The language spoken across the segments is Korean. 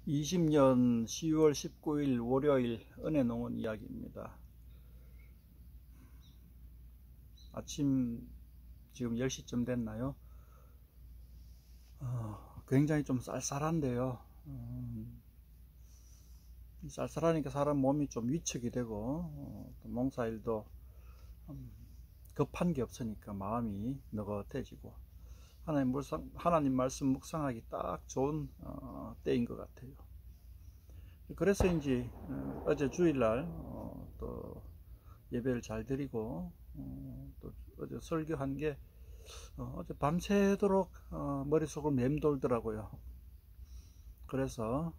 20년 10월 19일 월요일 은혜농원 이야기입니다. 아침 지금 10시쯤 됐나요? 굉장히 좀 쌀쌀한데요. 쌀쌀하니까 사람 몸이 좀 위축이 되고 또 농사일도 급한 게 없으니까 마음이 느긋해지고 하나님 말씀 묵상하기 딱 좋은 때인 것 같아요. 그래서인지 어제 주일날 또 예배를 잘 드리고 또 어제 설교한 게 어제 밤새도록 머릿속을 맴돌더라고요. 그래서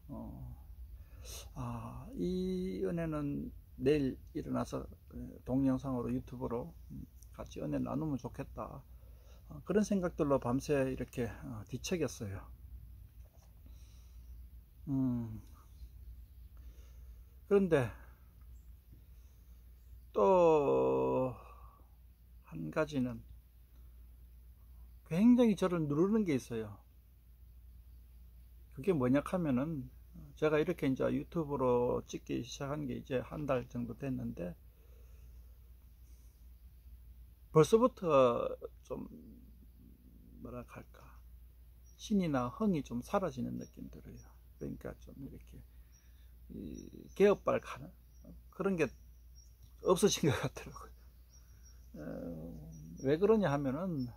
이 은혜는 내일 일어나서 동영상으로 유튜브로 같이 은혜 나누면 좋겠다, 그런 생각들로 밤새 이렇게 뒤척였어요. 그런데 또 한 가지는 굉장히 저를 누르는 게 있어요. 그게 뭐냐 하면은 제가 이렇게 이제 유튜브로 찍기 시작한 게 이제 한 달 정도 됐는데 벌써부터 좀 뭐랄까 할까, 신이나 흥이 좀 사라지는 느낌 들어요. 그러니까 좀 이렇게 개업발가는 그런 게 없어진 것 같더라고요. 왜 그러냐 하면은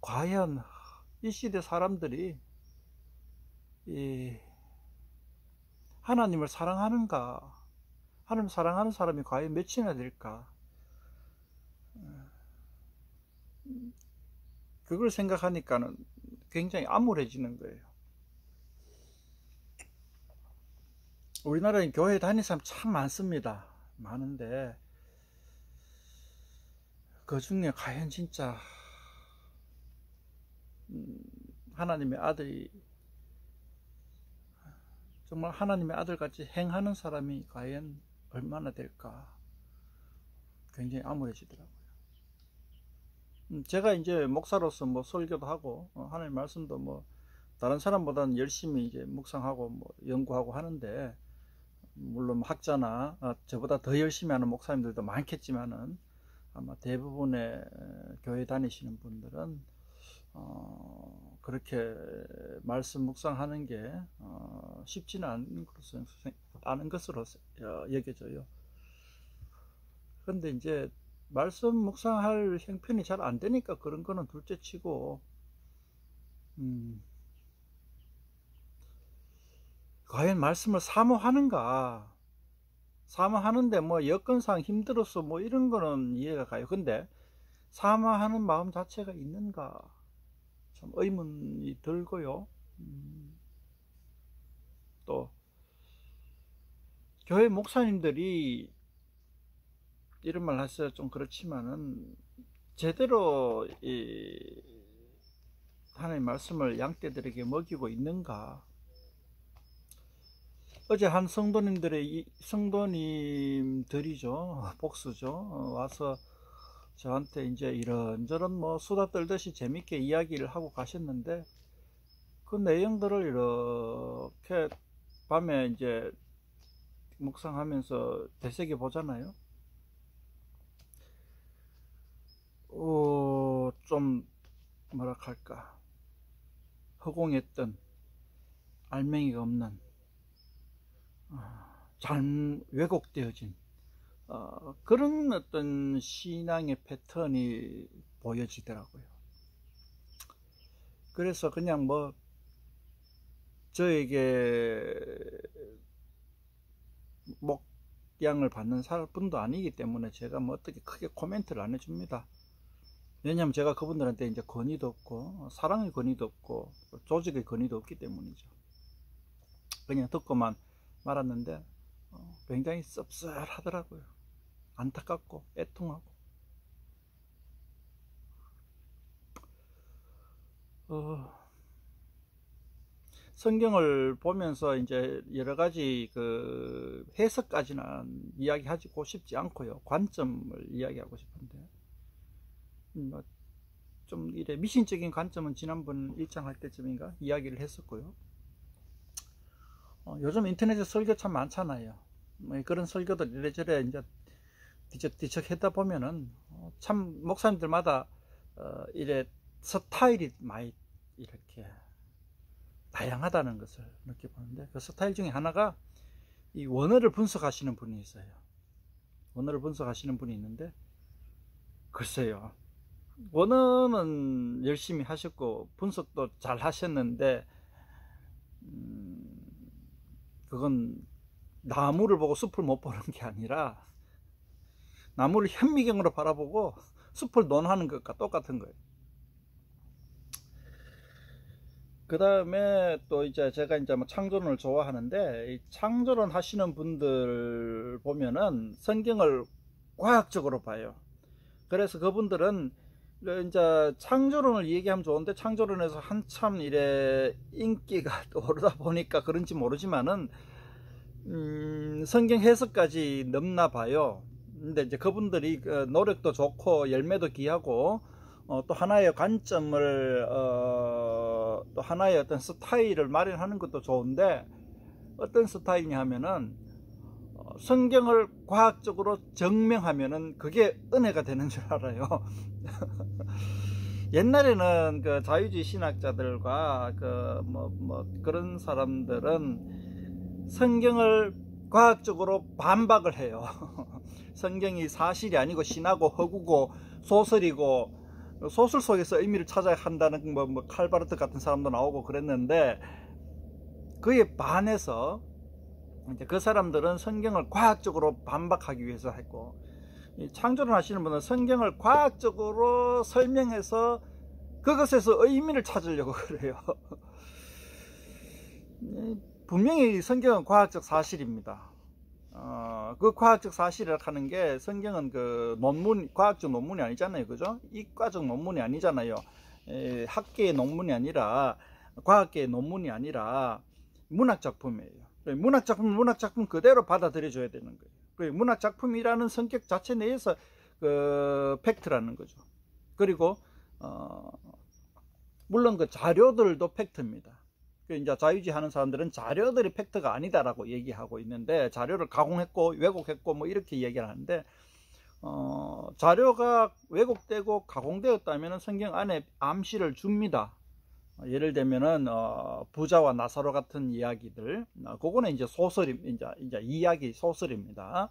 과연 이 시대 사람들이 하나님을 사랑하는가? 하나님 사랑하는 사람이 과연 몇이나 될까? 그걸 생각하니까는 굉장히 암울해지는 거예요. 우리나라에 교회 다니는 사람 참 많습니다. 많은데 그 중에 과연 진짜 하나님의 아들이 정말 하나님의 아들같이 행하는 사람이 과연 얼마나 될까, 굉장히 암울해지더라고요. 제가 이제 목사로서 뭐 설교도 하고 하나님 말씀도 뭐 다른 사람보다는 열심히 이제 묵상하고 뭐 연구하고 하는데, 물론 학자나 저보다 더 열심히 하는 목사님들도 많겠지만은 아마 대부분의 교회 다니시는 분들은 그렇게 말씀 묵상하는 게 쉽지는 않은 것으로 여겨져요. 그런데 이제 말씀 묵상할 형편이 잘 안 되니까 그런 거는 둘째 치고, 과연 말씀을 사모하는가? 사모하는데 뭐 여건상 힘들어서 뭐 이런 거는 이해가 가요. 근데 사모하는 마음 자체가 있는가? 참 의문이 들고요. 또 교회 목사님들이 이런 말 하셔서 좀 그렇지만은 제대로 하나님의 말씀을 양떼들에게 먹이고 있는가? 어제 한 성도님들이죠, 복수죠, 와서 저한테 이제 이런저런 뭐 수다 떨듯이 재밌게 이야기를 하고 가셨는데, 그 내용들을 이렇게 밤에 이제 묵상하면서 되새겨 보잖아요. 좀 뭐랄까, 허공했던 알맹이가 없는 잘 왜곡되어진 그런 어떤 신앙의 패턴이 보여지더라고요. 그래서 그냥 뭐 저에게 목양을 받는 분도 아니기 때문에 제가 뭐 어떻게 크게 코멘트를 안 해줍니다. 왜냐하면 제가 그분들한테 이제 권위도 없고 사랑의 권위도 없고 조직의 권위도 없기 때문이죠. 그냥 듣고만 말았는데 굉장히 씁쓸하더라고요. 안타깝고 애통하고. 성경을 보면서 이제 여러 가지 그 해석까지는 이야기하고 싶지 않고요. 관점을 이야기하고 싶은데, 좀 이래 미신적인 관점은 지난번 일장할 때쯤인가 이야기를 했었고요. 요즘 인터넷에 설교 참 많잖아요. 뭐 그런 설교들 이래저래 이제 뒤척뒤척 하다 보면은 참 목사님들마다 이래 스타일이 많이 이렇게 다양하다는 것을 느껴보는데, 그 스타일 중에 하나가 이 원어를 분석하시는 분이 있어요. 원어를 분석하시는 분이 있는데, 글쎄요, 원어는 열심히 하셨고 분석도 잘 하셨는데 그건 나무를 보고 숲을 못 보는 게 아니라 나무를 현미경으로 바라보고 숲을 논하는 것과 똑같은 거예요. 그 다음에 또 이제 제가 이제 뭐 창조론을 좋아하는데, 이 창조론 하시는 분들 보면은 성경을 과학적으로 봐요. 그래서 그분들은 이제 창조론을 얘기하면 좋은데, 창조론에서 한참 이래 인기가 오르다 보니까 그런지 모르지만은 성경 해석까지 넘나 봐요. 근데 이제 그분들이 노력도 좋고 열매도 귀하고 또 하나의 관점을 또 하나의 어떤 스타일을 마련하는 것도 좋은데, 어떤 스타일이냐 하면은 성경을 과학적으로 증명하면은 그게 은혜가 되는 줄 알아요. 옛날에는 그 자유주의 신학자들과 그런 사람들은 성경을 과학적으로 반박을 해요. 성경이 사실이 아니고 신하고 허구고 소설이고, 소설 속에서 의미를 찾아야 한다는 칼바르트 같은 사람도 나오고 그랬는데, 그에 반해서 이제 그 사람들은 성경을 과학적으로 반박하기 위해서 했고, 창조론 하시는 분은 성경을 과학적으로 설명해서 그것에서 의미를 찾으려고 그래요. 분명히 성경은 과학적 사실입니다. 그 과학적 사실이라고 하는 게, 성경은 그 논문, 과학적 논문이 아니잖아요. 그죠? 이과적 논문이 아니잖아요. 학계의 논문이 아니라, 과학계의 논문이 아니라 문학작품이에요. 문학작품은 문학작품 그대로 받아들여줘야 되는 거예요. 문학작품이라는 성격 자체 내에서 그 팩트라는 거죠. 그리고 물론 그 자료들도 팩트입니다. 이제 자유주의 하는 사람들은 자료들이 팩트가 아니다라고 얘기하고 있는데, 자료를 가공했고 왜곡했고 뭐 이렇게 얘기를 하는데, 자료가 왜곡되고 가공되었다면 성경 안에 암시를 줍니다. 예를 들면은 부자와 나사로 같은 이야기들, 그거는 이제 소설이 이제 이야기 소설입니다.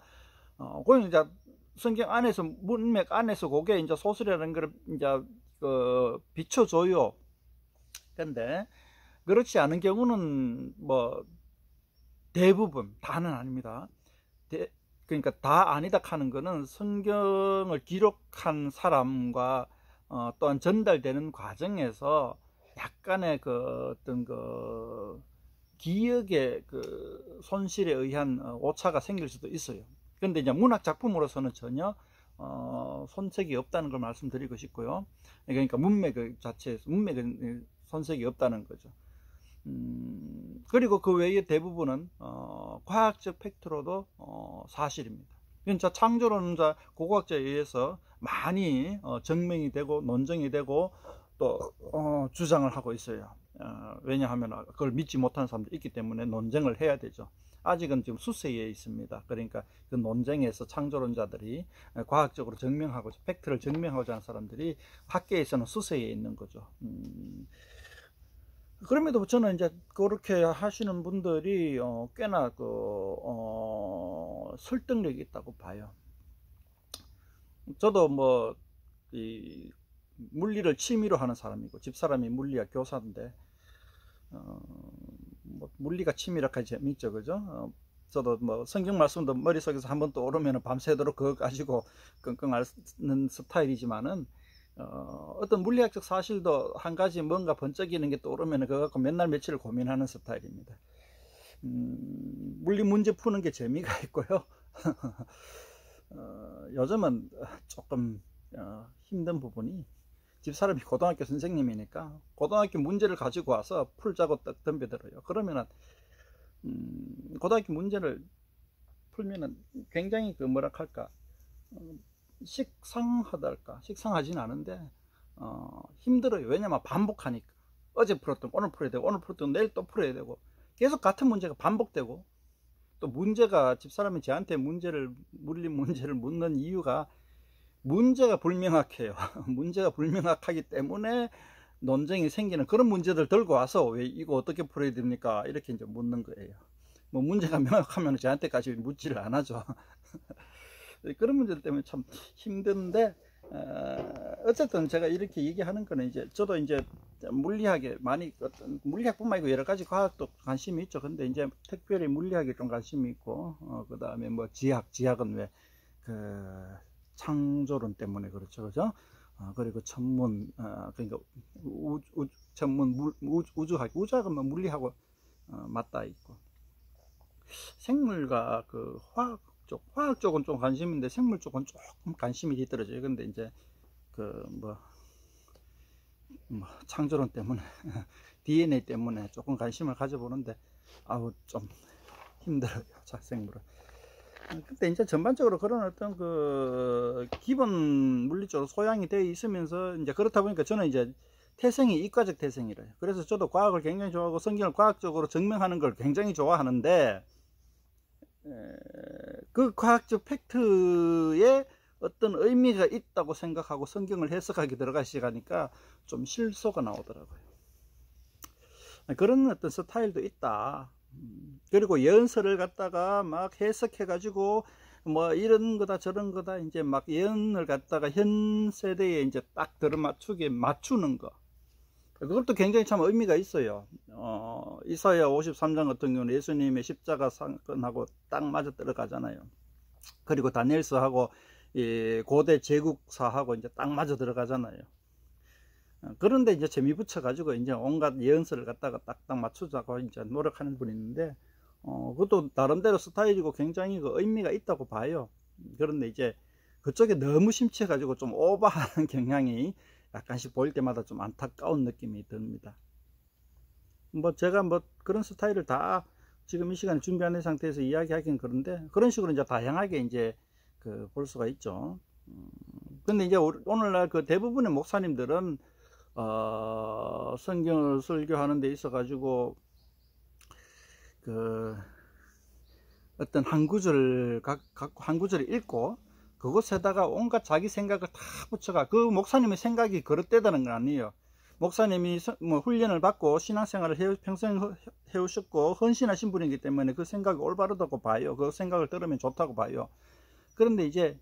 그건 이제 성경 안에서, 문맥 안에서 그게 이제 소설이라는 걸 이제 비춰줘요. 근데 그렇지 않은 경우는 뭐 대부분, 다는 아닙니다. 그러니까 다 아니다 하는 거는 성경을 기록한 사람과 또한 전달되는 과정에서 약간의 그 어떤 그 기억의 그 손실에 의한 오차가 생길 수도 있어요. 그런데 이제 문학 작품으로서는 전혀 손색이 없다는 걸 말씀드리고 싶고요. 그러니까 문맥 자체에서 문맥은 손색이 없다는 거죠. 그리고 그 외에 대부분은 과학적 팩트로도 사실입니다. 그러니까 창조론은 고고학자에 의해서 많이 증명이 되고 논증이 되고 또 주장을 하고 있어요. 왜냐하면 그걸 믿지 못하는 사람들이 있기 때문에 논쟁을 해야 되죠. 아직은 지금 수세에 있습니다. 그러니까 그 논쟁에서 창조론자들이 과학적으로 증명하고, 팩트를 증명하고자 하는 사람들이 학계에서는 수세에 있는 거죠. 그럼에도 저는 이제 그렇게 하시는 분들이 꽤나 설득력이 있다고 봐요. 저도 뭐 이 물리를 취미로 하는 사람이고, 집사람이 물리학 교사인데 뭐 물리가 취미라 하기 재밌죠, 그죠? 저도 뭐 성경 말씀도 머릿속에서 한번 떠오르면 밤새도록 그거 가지고 끙끙 앓는 스타일이지만은 어떤 물리학적 사실도 한 가지 뭔가 번쩍이는 게 떠오르면 그거 갖고 맨날 며칠을 고민하는 스타일입니다. 물리 문제 푸는 게 재미가 있고요. 요즘은 조금 힘든 부분이, 집사람이 고등학교 선생님이니까 고등학교 문제를 가지고 와서 풀자고 딱 덤벼들어요. 그러면은 고등학교 문제를 풀면은 굉장히 그 뭐라 할까, 식상하달까, 식상하진 않은데 힘들어요. 왜냐면 반복하니까. 어제 풀었던 오늘 풀어야 되고, 오늘 풀었던 내일 또 풀어야 되고, 계속 같은 문제가 반복되고, 또 문제가, 집사람이 저한테 물리 문제를 묻는 이유가 문제가 불명확해요. 문제가 불명확하기 때문에 논쟁이 생기는 그런 문제들 들고 와서 왜 이거 어떻게 풀어야 됩니까? 이렇게 이제 묻는 거예요. 뭐 문제가 명확하면 저한테까지 묻지를 안 하죠. 그런 문제들 때문에 참 힘든데, 어쨌든 제가 이렇게 얘기하는 거는 이제 저도 이제 물리학에 많이, 물리학뿐만 아니고 여러 가지 과학도 관심이 있죠. 근데 이제 특별히 물리학에 좀 관심이 있고, 그 다음에 뭐 지학은 왜 창조론 때문에 그렇죠, 그죠? 그리고 천문, 그러니까 천문, 우주학은 뭐 물리하고 맞닿아 있고, 생물과 그 화학 쪽은 좀 관심인데 생물 쪽은 조금 관심이 뒤떨어져요. 근데 이제 창조론 때문에 DNA 때문에 조금 관심을 가져보는데 좀 힘들어요, 생물은. 근데 이제 전반적으로 그런 어떤 기본 물리적으로 소양이 되어 있으면서 이제 그렇다 보니까 저는 이제 태생이 이과적 태생이래요. 그래서 저도 과학을 굉장히 좋아하고 성경을 과학적으로 증명하는 걸 굉장히 좋아하는데, 그 과학적 팩트에 어떤 의미가 있다고 생각하고 성경을 해석하게 들어가기 시작하니까 좀 실소가 나오더라고요. 그런 어떤 스타일도 있다. 그리고 예언서를 갖다가 막 해석해 가지고 뭐 이런 거다 저런 거다 이제 막 예언을 갖다가 현 세대에 이제 딱 들어맞추게 맞추는 거, 그것도 굉장히 참 의미가 있어요. 이사야 53장 같은 경우는 예수님의 십자가 사건하고 딱 맞아 들어가잖아요. 그리고 다니엘서하고 고대 제국사하고 이제 딱 맞아 들어가잖아요. 그런데 이제 재미 붙여가지고 이제 온갖 예언서를 갖다가 딱딱 맞추자고 이제 노력하는 분이 있는데, 그것도 나름대로 스타일이고 굉장히 의미가 있다고 봐요. 그런데 이제 그쪽에 너무 심취해가지고 좀 오버하는 경향이 약간씩 보일 때마다 좀 안타까운 느낌이 듭니다. 뭐 제가 뭐 그런 스타일을 다 지금 이 시간에 준비하는 상태에서 이야기하기는 그런데, 그런 식으로 이제 다양하게 이제 볼 수가 있죠. 근데 이제 오늘날 대부분의 목사님들은 성경을 설교하는 데 있어 가지고 어떤 한 구절을 한 구절을 읽고 그곳에다가 온갖 자기 생각을 다 붙여가, 그 목사님의 생각이 그릇되다는 건 아니에요. 목사님이 뭐 훈련을 받고 신앙생활을 평생 해오셨고 헌신하신 분이기 때문에 그 생각이 올바르다고 봐요. 그 생각을 들으면 좋다고 봐요. 그런데 이제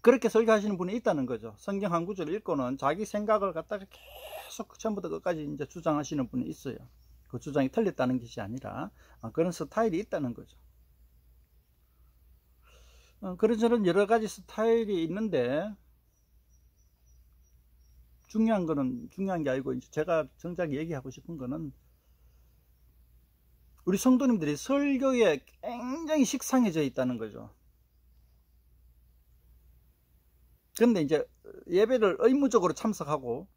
그렇게 설교하시는 분이 있다는 거죠. 성경 한 구절 읽고는 자기 생각을 갖다가 계속 처음부터 끝까지 이제 주장하시는 분이 있어요. 그 주장이 틀렸다는 것이 아니라 그런 스타일이 있다는 거죠. 그런저런 여러 가지 스타일이 있는데, 중요한 게 아니고 이제 제가 정작 얘기하고 싶은 거는, 우리 성도님들이 설교에 굉장히 식상해져 있다는 거죠. 그런데 이제 예배를 의무적으로 참석하고,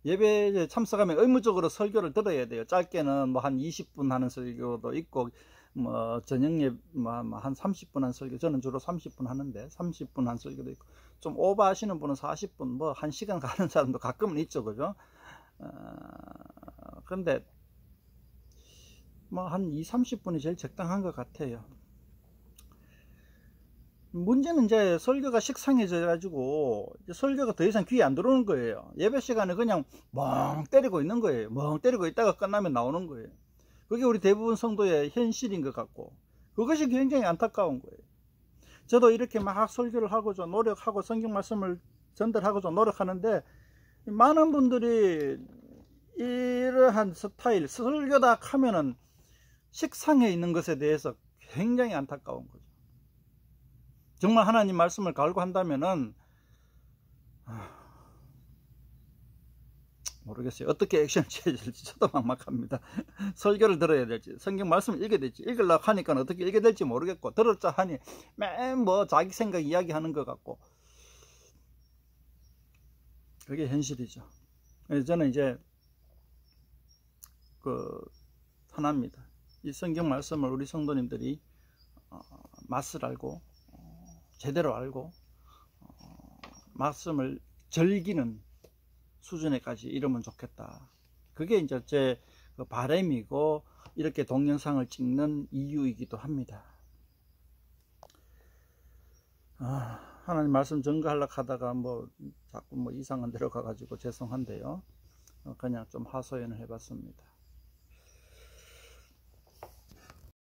예배에 참석하면 의무적으로 설교를 들어야 돼요. 짧게는 뭐 한 20분 하는 설교도 있고, 뭐 저녁에 한 30분 한 설교, 저는 주로 30분 하는데 30분 한 설교도 있고, 좀 오버하시는 분은 40분, 뭐 1시간 가는 사람도 가끔은 있죠, 그죠? 근데 뭐 한 20-30분이 제일 적당한 것 같아요. 문제는 이제 설교가 식상해져 가지고 설교가 더 이상 귀에 안 들어오는 거예요. 예배 시간에 그냥 멍 때리고 있는 거예요. 멍 때리고 있다가 끝나면 나오는 거예요. 그게 우리 대부분 성도의 현실인 것 같고, 그것이 굉장히 안타까운 거예요. 저도 이렇게 막 설교를 하고자 노력하고 성경 말씀을 전달하고자 노력하는데, 많은 분들이 이러한 스타일, 설교다 하면은 식상해 있는 것에 대해서 굉장히 안타까운 거죠. 정말 하나님 말씀을 갈구한다면은 모르겠어요. 어떻게 액션을 취해야 될지 저도 막막합니다. 설교를 들어야 될지, 성경 말씀을 읽어야 될지, 읽으려고 하니까 어떻게 읽어야 될지 모르겠고, 들었자 하니 맨 뭐 자기 생각 이야기하는 것 같고, 그게 현실이죠. 그래서 저는 이제 하나입니다. 이 성경 말씀을 우리 성도님들이 맛을 알고 제대로 알고 말씀을 즐기는 수준에까지 이르면 좋겠다. 그게 이제 제 바람이고 이렇게 동영상을 찍는 이유이기도 합니다. 하나님 말씀 전가하려고 하다가 자꾸 이상한 데로 가가지고 죄송한데요. 그냥 좀 하소연을 해봤습니다.